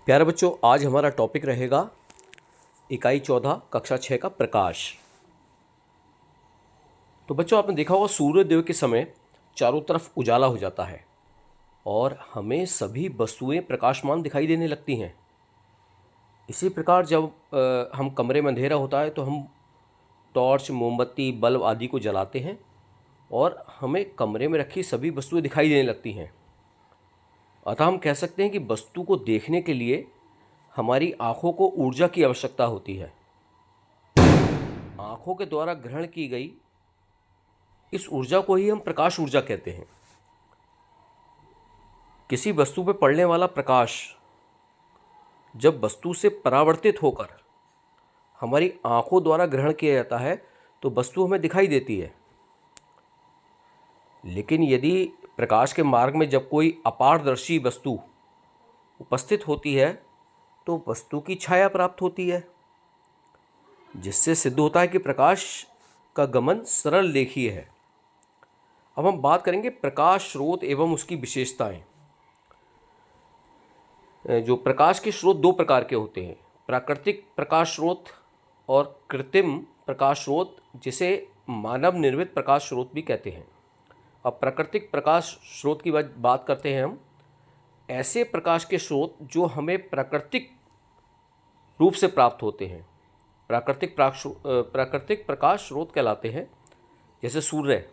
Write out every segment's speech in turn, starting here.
प्यारे बच्चों, आज हमारा टॉपिक रहेगा इकाई 14 कक्षा 6 का प्रकाश। तो बच्चों, आपने देखा होगा सूर्योदय के समय चारों तरफ उजाला हो जाता है और हमें सभी वस्तुएं प्रकाशमान दिखाई देने लगती हैं। इसी प्रकार जब हम कमरे में अंधेरा होता है तो हम टॉर्च, मोमबत्ती, बल्ब आदि को जलाते हैं और हमें कमरे में रखी सभी वस्तुएं दिखाई देने लगती हैं। अतः हम कह सकते हैं कि वस्तु को देखने के लिए हमारी आँखों को ऊर्जा की आवश्यकता होती है। आँखों के द्वारा ग्रहण की गई इस ऊर्जा को ही हम प्रकाश ऊर्जा कहते हैं। किसी वस्तु पर पड़ने वाला प्रकाश जब वस्तु से परावर्तित होकर हमारी आँखों द्वारा ग्रहण किया जाता है तो वस्तु हमें दिखाई देती है। लेकिन यदि प्रकाश के मार्ग में जब कोई अपारदर्शी वस्तु उपस्थित होती है तो वस्तु की छाया प्राप्त होती है, जिससे सिद्ध होता है कि प्रकाश का गमन सरल रेखीय है। अब हम बात करेंगे प्रकाश स्रोत एवं उसकी विशेषताएं। जो प्रकाश के स्रोत दो प्रकार के होते हैं, प्राकृतिक प्रकाश स्रोत और कृत्रिम प्रकाश स्रोत, जिसे मानव निर्मित प्रकाश स्रोत भी कहते हैं। अब प्राकृतिक प्रकाश स्रोत की बात करते हैं हम। ऐसे प्रकाश के स्रोत जो हमें प्राकृतिक रूप से प्राप्त होते हैं, प्राकृतिक प्रकाश स्रोत कहलाते हैं। जैसे सूर्य,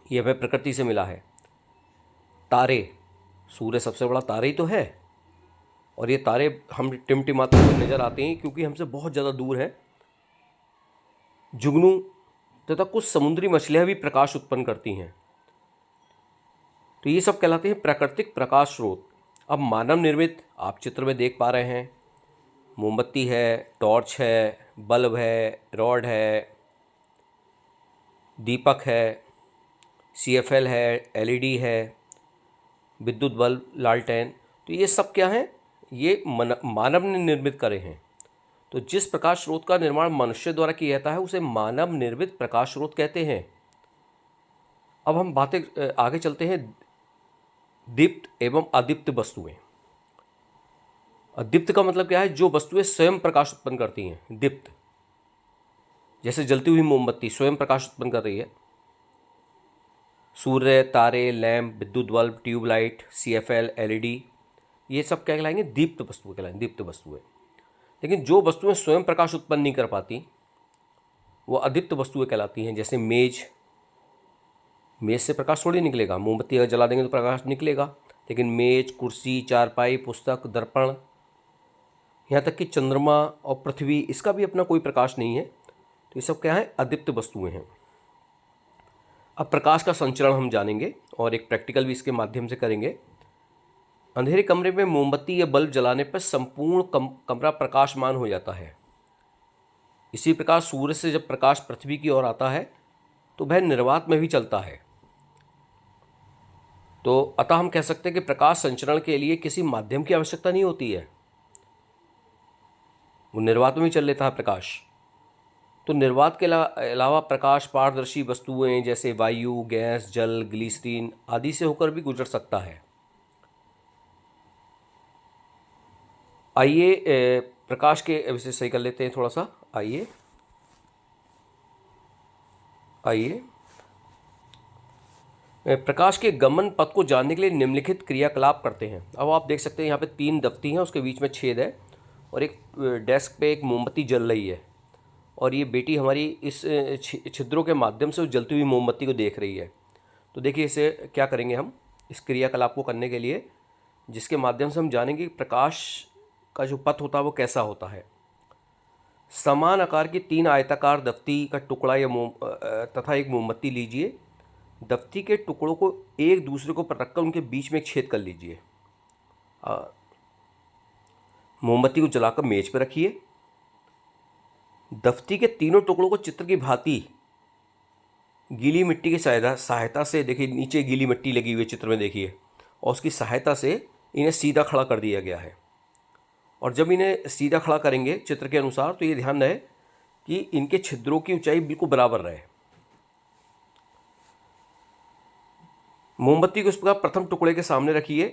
ये हमें प्रकृति से मिला है। तारे, सूर्य सबसे बड़ा तारा ही तो है और ये तारे हम टिमटिमाते हुए नजर आते हैं क्योंकि हमसे बहुत ज़्यादा दूर है। जुगनू तथा कुछ समुद्री मछलियाँ भी प्रकाश उत्पन्न करती हैं। तो ये सब कहलाते हैं प्राकृतिक प्रकाश स्रोत। अब मानव निर्मित आप चित्र में देख पा रहे हैं, मोमबत्ती है, टॉर्च है, बल्ब है, रॉड है, दीपक है, CFL है, LED है, विद्युत बल्ब, लालटेन। तो ये सब क्या हैं? ये मानव ने निर्मित करे हैं। तो जिस प्रकाश स्रोत का निर्माण मनुष्य द्वारा किया जाता है उसे मानव निर्मित प्रकाश स्रोत कहते हैं। अब हम बातें आगे चलते हैं। दीप्त एवं अदीप्त वस्तुएं। दीप्त का मतलब क्या है? जो वस्तुएं स्वयं प्रकाश उत्पन्न करती हैं, दीप्त। जैसे जलती हुई मोमबत्ती स्वयं प्रकाश उत्पन्न कर रही है। सूर्य, तारे, लैंप, विद्युत बल्ब, ट्यूबलाइट, CFL, LED, ये सब क्या कहलाएंगे? दीप्त वस्तुएं कहलाएंगे, दीप्त वस्तुएं। लेकिन जो वस्तुएं स्वयं प्रकाश उत्पन्न नहीं कर पाती वो अदीप्त वस्तुएं कहलाती हैं। जैसे मेज से प्रकाश थोड़ी निकलेगा। मोमबत्ती अगर जला देंगे तो प्रकाश निकलेगा, लेकिन मेज, कुर्सी, चारपाई, पुस्तक, दर्पण, यहाँ तक कि चंद्रमा और पृथ्वी, इसका भी अपना कोई प्रकाश नहीं है। तो ये सब क्या है? अदीप्त वस्तुएं हैं। अब प्रकाश का संचरण हम जानेंगे और एक प्रैक्टिकल भी इसके माध्यम से करेंगे। अंधेरे कमरे में मोमबत्ती या बल्ब जलाने पर संपूर्ण कमरा प्रकाशमान हो जाता है। इसी प्रकार सूर्य से जब प्रकाश पृथ्वी की ओर आता है तो वह निर्वात में भी चलता है। तो अतः हम कह सकते हैं कि प्रकाश संचरण के लिए किसी माध्यम की आवश्यकता नहीं होती है, वो निर्वात में भी चल लेता है प्रकाश। तो निर्वात के अलावा प्रकाश पारदर्शी वस्तुएं जैसे वायु, गैस, जल, ग्लिसरीन आदि से होकर भी गुजर सकता है। आइए प्रकाश के विषय सही कर लेते हैं थोड़ा सा। आइए प्रकाश के गमन पथ को जानने के लिए निम्नलिखित क्रियाकलाप करते हैं। अब आप देख सकते हैं यहाँ पे 3 दफ्ती हैं, उसके बीच में छेद है और एक डेस्क पे एक मोमबत्ती जल रही है और ये बेटी हमारी इस छिद्रों के माध्यम से उस जलती हुई मोमबत्ती को देख रही है। तो देखिए इसे क्या करेंगे हम इस क्रियाकलाप को करने के लिए, जिसके माध्यम से हम जानेंगे कि प्रकाश का जो पथ होता है वो कैसा होता है। समान आकार की 3 आयताकार दफ्ती का टुकड़ा या तथा एक मोमबत्ती लीजिए। दफ्ती के टुकड़ों को एक दूसरे को रखकर उनके बीच में एक छेद कर लीजिए। मोमबत्ती को जलाकर मेज पर रखिए। दफ्ती के तीनों टुकड़ों को चित्र की भांति गीली मिट्टी की सहायता से, देखिए नीचे गीली मिट्टी लगी हुई चित्र में देखिए, और उसकी सहायता से इन्हें सीधा खड़ा कर दिया गया है। और जब इन्हें सीधा खड़ा करेंगे चित्र के अनुसार तो ये ध्यान रहे कि इनके छिद्रों की ऊंचाई बिल्कुल बराबर रहे। मोमबत्ती को इस प्रकार प्रथम टुकड़े के सामने रखिए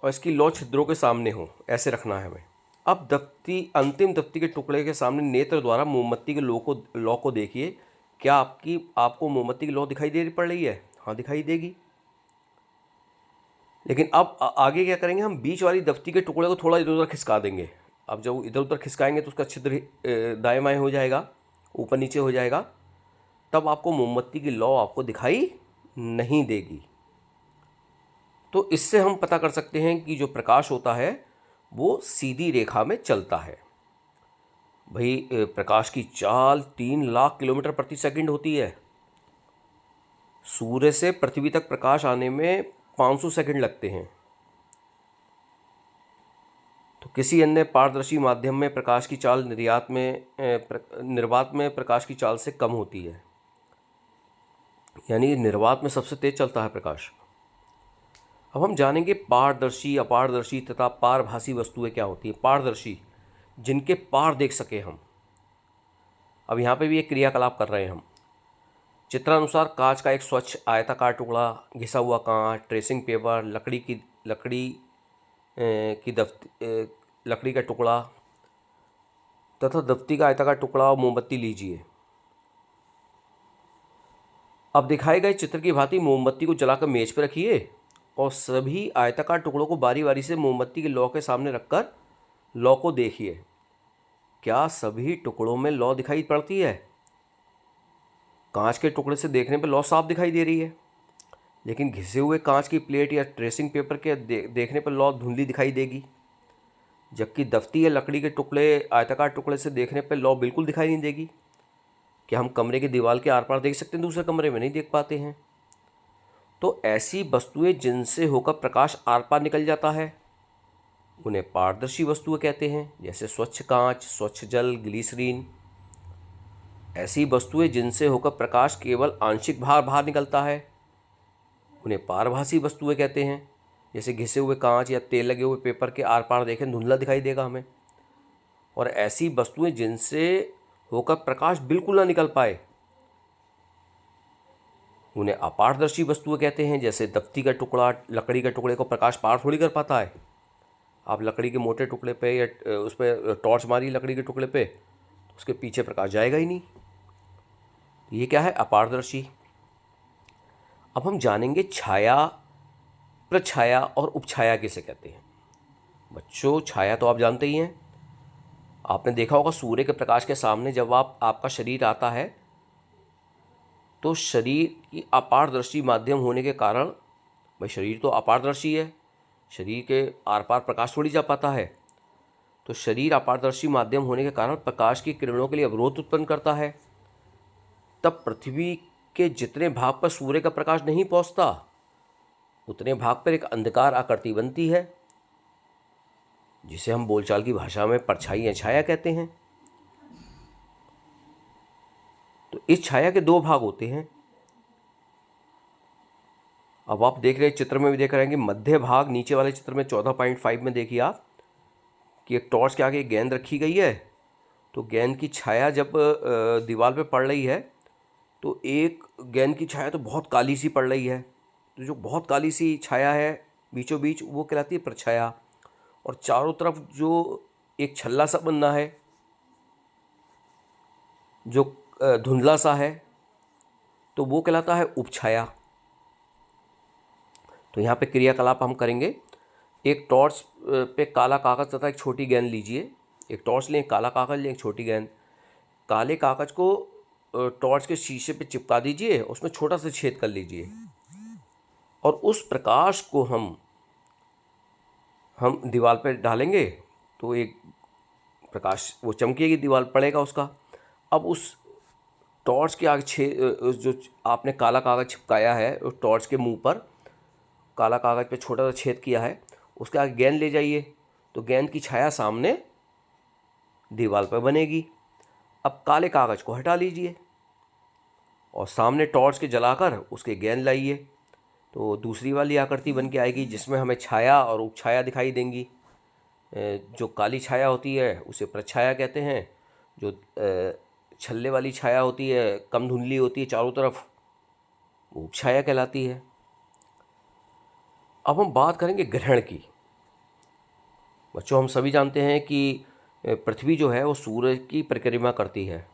और इसकी लौ छिद्रों के सामने हो, ऐसे रखना है हमें। अब अंतिम दफ्ती के टुकड़े के सामने नेत्र द्वारा मोमबत्ती के लौ को देखिए। क्या आपको मोमबत्ती की लौ दिखाई दे पड़ रही है? हाँ, दिखाई देगी। लेकिन अब आगे क्या करेंगे, हम बीच वाली दफ्ती के टुकड़े को थोड़ा इधर उधर खिसका देंगे। अब जब इधर उधर खिसकाएंगे तो उसका छिद्र दाएं बाएं हो जाएगा, ऊपर नीचे हो जाएगा। तब आपको मोमबत्ती की लौ आपको दिखाई नहीं देगी। तो इससे हम पता कर सकते हैं कि जो प्रकाश होता है वो सीधी रेखा में चलता है। भाई, प्रकाश की चाल 3 लाख किलोमीटर प्रति सेकंड होती है। सूर्य से पृथ्वी तक प्रकाश आने में 500 सेकंड लगते हैं। तो किसी अन्य पारदर्शी माध्यम में प्रकाश की चाल निर्वात में प्रकाश की चाल से कम होती है। यानी निर्वात में सबसे तेज चलता है प्रकाश। अब हम जानेंगे पारदर्शी, अपारदर्शी तथा पारभासी वस्तुएं क्या होती हैं। पारदर्शी, जिनके पार देख सके हम। अब यहाँ पे भी एक क्रियाकलाप कर रहे हैं हम। चित्रानुसार कांच का एक स्वच्छ आयताकार टुकड़ा, घिसा हुआ कांच, ट्रेसिंग पेपर, लकड़ी का टुकड़ा तथा दफ्ती का आयताकार टुकड़ा और मोमबत्ती लीजिए। अब दिखाए गए चित्र की भांति मोमबत्ती को जलाकर मेज पर रखिए और सभी आयताकार टुकड़ों को बारी बारी से मोमबत्ती की लौ के सामने रखकर लौ को देखिए। क्या सभी टुकड़ों में लौ दिखाई पड़ती है? कांच के टुकड़े से देखने पर लौ साफ दिखाई दे रही है, लेकिन घिसे हुए कांच की प्लेट या ट्रेसिंग पेपर के देखने पर लौ धुंधली दिखाई देगी। जबकि दफ्ती या लकड़ी के टुकड़े, आयताकार टुकड़े से देखने पर लौ बिल्कुल दिखाई नहीं देगी। क्या हम कमरे की दीवार के आर पार देख सकते हैं? दूसरे कमरे में नहीं देख पाते हैं। तो ऐसी वस्तुएं जिनसे होकर प्रकाश आर पार निकल जाता है उन्हें पारदर्शी वस्तुएं कहते हैं, जैसे स्वच्छ कांच, स्वच्छ जल, ग्लिसरीन। ऐसी वस्तुएं जिनसे होकर प्रकाश केवल आंशिक बाहर निकलता है उन्हें पारभासी वस्तुएं कहते हैं, जैसे घिसे हुए कांच या तेल लगे हुए पेपर के आर पार देखें धुंधला दिखाई देगा हमें। और ऐसी वस्तुएं जिनसे होकर प्रकाश बिल्कुल ना निकल पाए उन्हें अपारदर्शी वस्तुएं कहते हैं, जैसे दफ्ती का टुकड़ा, लकड़ी के टुकड़े को प्रकाश पार थोड़ी कर पाता है। आप लकड़ी के मोटे टुकड़े पे या उस पर टॉर्च मारी लकड़ी के टुकड़े पे तो उसके पीछे प्रकाश जाएगा ही नहीं। ये क्या है? अपारदर्शी। अब हम जानेंगे छाया, प्रछाया और उपछाया किसे कहते हैं। बच्चों, छाया तो आप जानते ही हैं। आपने देखा होगा सूर्य के प्रकाश के सामने जब आपका शरीर आता है तो शरीर की अपारदर्शी माध्यम होने के कारण, भाई शरीर तो अपारदर्शी है, शरीर के आर पार प्रकाश थोड़ी जा पाता है, तो शरीर अपारदर्शी माध्यम होने के कारण प्रकाश की किरणों के लिए अवरोध उत्पन्न करता है। तब पृथ्वी के जितने भाग पर सूर्य का प्रकाश नहीं पहुंचता उतने भाग पर एक अंधकार आकृति बनती है, जिसे हम बोलचाल की भाषा में परछाई या छाया कहते हैं। तो इस छाया के 2 भाग होते हैं। अब आप देख रहे हैं, चित्र में भी देख रहे हैं कि मध्य भाग, नीचे वाले चित्र में 14.5 में देखिए आप कि एक टॉर्च के आगे एक गेंद रखी गई है। तो गेंद की छाया जब दीवार पे पड़ रही है तो एक गेंद की छाया तो बहुत काली सी पड़ रही है, तो जो बहुत काली सी छाया है बीचों बीच वो कहलाती है परछाया। और चारों तरफ जो एक छल्ला सा बनना है जो धुंधला सा है तो वो कहलाता है उपछाया। तो यहाँ पे क्रियाकलाप हम करेंगे। एक टॉर्च पे काला कागज़ तथा एक छोटी गेंद लीजिए। एक टॉर्च लें, काला कागज़ लें, एक छोटी गेंद। काले कागज़ को टॉर्च के शीशे पे चिपका दीजिए, उसमें छोटा सा छेद कर लीजिए और उस प्रकाश को हम दीवार पे डालेंगे तो एक प्रकाश वो चमकेगी, दीवार पड़ेगा उसका। अब उस टॉर्च के आगे जो आपने काला कागज़ चिपकाया है उस टॉर्च के मुंह पर काला कागज़ पे छोटा सा छेद किया है, उसके आगे गेंद ले जाइए तो गेंद की छाया सामने दीवार पर बनेगी। अब काले कागज़ को हटा लीजिए और सामने टॉर्च के जलाकर उसके गेंद लाइए तो दूसरी वाली आकृति बन के आएगी, जिसमें हमें छाया और उपछाया दिखाई देंगी। जो काली छाया होती है उसे प्रछाया कहते हैं, जो छल्ले वाली छाया होती है, कम धुंधली होती है चारों तरफ, वो उपछाया कहलाती है। अब हम बात करेंगे ग्रहण की। बच्चों, हम सभी जानते हैं कि पृथ्वी जो है वो सूर्य की परिक्रमा करती है,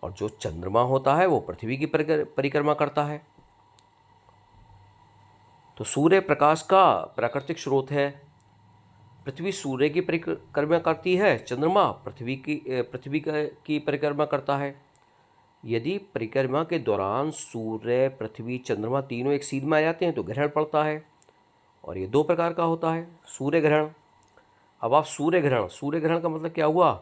और जो चंद्रमा होता है वो पृथ्वी की परिक्रमा करता है। तो सूर्य प्रकाश का प्राकृतिक स्रोत है। पृथ्वी सूर्य की परिक्रमा करती है, चंद्रमा पृथ्वी की परिक्रमा करता है। यदि परिक्रमा के दौरान सूर्य, पृथ्वी, चंद्रमा तीनों एक सीध में आ जाते हैं तो ग्रहण पड़ता है, और ये 2 प्रकार का होता है। सूर्य ग्रहण। अब आप सूर्य ग्रहण का मतलब क्या हुआ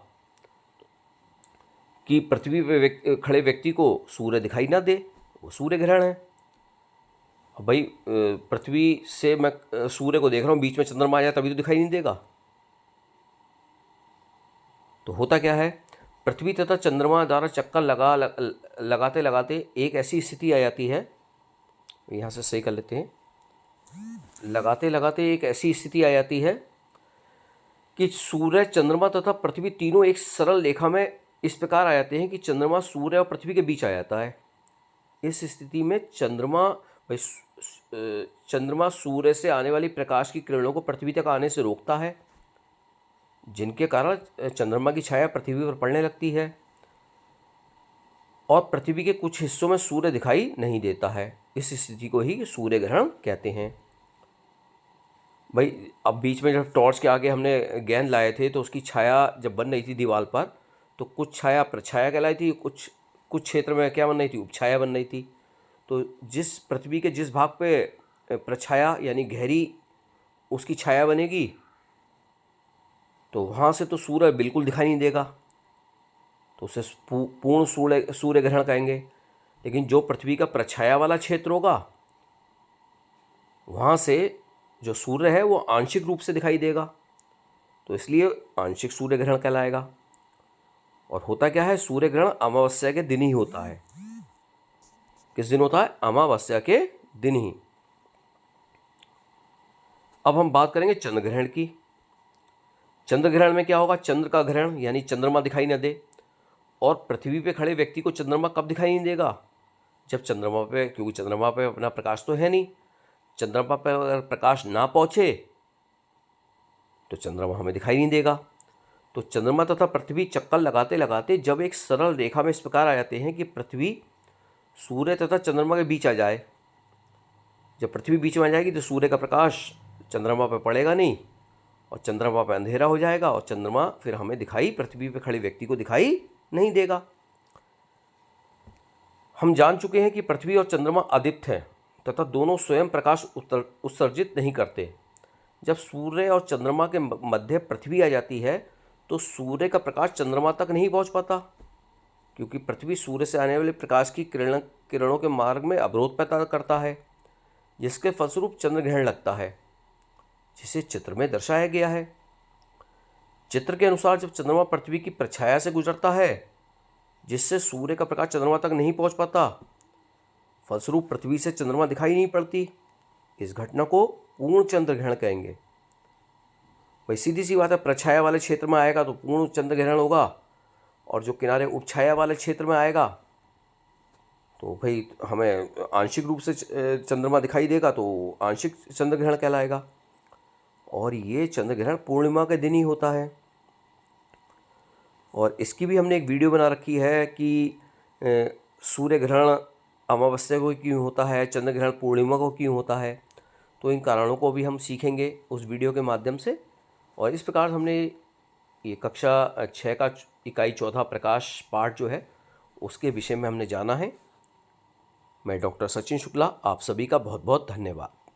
कि पृथ्वी पे खड़े व्यक्ति को सूर्य दिखाई ना दे, वो सूर्य ग्रहण है। अब भाई पृथ्वी से मैं सूर्य को देख रहा हूँ, बीच में चंद्रमा आ जाए तभी तो दिखाई नहीं देगा। तो होता क्या है, पृथ्वी तथा चंद्रमा द्वारा चक्कर लगाते लगाते एक ऐसी स्थिति आ जाती है, यहाँ से सही कर लेते हैं, लगाते लगाते एक ऐसी स्थिति आ जाती है कि सूर्य, चंद्रमा तथा पृथ्वी तीनों एक सरल रेखा में इस प्रकार आ जाते हैं कि चंद्रमा सूर्य और पृथ्वी के बीच आ जाता है। इस स्थिति में चंद्रमा सूर्य से आने वाली प्रकाश की किरणों को पृथ्वी तक आने से रोकता है, जिनके कारण चंद्रमा की छाया पृथ्वी पर पड़ने लगती है, और पृथ्वी के कुछ हिस्सों में सूर्य दिखाई नहीं देता है। इस स्थिति को ही सूर्य ग्रहण कहते हैं। भाई अब बीच में जब टॉर्च के आगे हमने गेंद लाए थे तो उसकी छाया जब बन रही थी दीवार पर, तो कुछ छाया प्रछाया कहलाई थी, कुछ क्षेत्र में क्या बन रही थी, उपछाया बन रही थी। तो जिस पृथ्वी के जिस भाग पे प्रछाया यानी गहरी उसकी छाया बनेगी, तो वहाँ से तो सूर्य बिल्कुल दिखाई नहीं देगा, तो उसे पूर्ण सूर्य ग्रहण कहेंगे। लेकिन जो पृथ्वी का प्रछाया वाला क्षेत्र होगा, वहाँ से जो सूर्य है वो आंशिक रूप से दिखाई देगा, तो इसलिए आंशिक सूर्य ग्रहण कहलाएगा। और होता क्या है, सूर्य ग्रहण अमावस्या के दिन ही होता है। किस दिन होता है? अमावस्या के दिन ही। अब हम बात करेंगे चंद्र ग्रहण की। चंद्र ग्रहण में क्या होगा, चंद्र का ग्रहण यानी चंद्रमा दिखाई न दे, और पृथ्वी पे खड़े व्यक्ति को चंद्रमा कब दिखाई नहीं देगा, जब चंद्रमा पे, क्योंकि चंद्रमा पे अपना प्रकाश तो है नहीं, चंद्रमा पर अगर प्रकाश ना पहुँचे तो चंद्रमा हमें दिखाई नहीं देगा। तो चंद्रमा तथा पृथ्वी चक्कर लगाते लगाते जब एक सरल रेखा में इस प्रकार आ जाते हैं कि पृथ्वी सूर्य तथा चंद्रमा के बीच आ जाए, जब पृथ्वी बीच में आ जाएगी तो सूर्य का प्रकाश चंद्रमा पर पड़ेगा नहीं, और चंद्रमा पर अंधेरा हो जाएगा, और चंद्रमा फिर हमें दिखाई, पृथ्वी पर खड़े व्यक्ति को दिखाई नहीं देगा। हम जान चुके हैं कि पृथ्वी और चंद्रमा अदीप्त हैं तथा दोनों स्वयं प्रकाश उत्सर्जित नहीं करते। जब सूर्य और चंद्रमा के मध्य पृथ्वी आ जाती है तो सूर्य का प्रकाश चंद्रमा तक नहीं पहुंच पाता, क्योंकि पृथ्वी सूर्य से आने वाले प्रकाश की किरणों के मार्ग में अवरोध पैदा करता है, जिसके फलस्वरूप चंद्र ग्रहण लगता है, जिसे चित्र में दर्शाया गया है। चित्र के अनुसार जब चंद्रमा पृथ्वी की परछाया से गुजरता है, जिससे सूर्य का प्रकाश चंद्रमा तक नहीं पहुंच पाता, फलस्वरूप पृथ्वी से चंद्रमा दिखाई नहीं पड़ती, इस घटना को पूर्ण चंद्र ग्रहण कहेंगे। भाई सीधी सी बात है, प्रछाया वाले क्षेत्र में आएगा तो पूर्ण चंद्र ग्रहण होगा, और जो किनारे उपछाया वाले क्षेत्र में आएगा तो भाई हमें आंशिक रूप से चंद्रमा दिखाई देगा, तो आंशिक चंद्र ग्रहण कहलाएगा। और ये चंद्र ग्रहण पूर्णिमा के दिन ही होता है, और इसकी भी हमने एक वीडियो बना रखी है कि सूर्य ग्रहण अमावस्या को क्यों होता है, चंद्र ग्रहण पूर्णिमा को क्यों होता है। तो इन कारणों को भी हम सीखेंगे उस वीडियो के माध्यम से। और इस प्रकार हमने ये कक्षा 6 का इकाई 14 प्रकाश पाठ जो है उसके विषय में हमने जाना है। मैं डॉक्टर सचिन शुक्ला, आप सभी का बहुत बहुत धन्यवाद।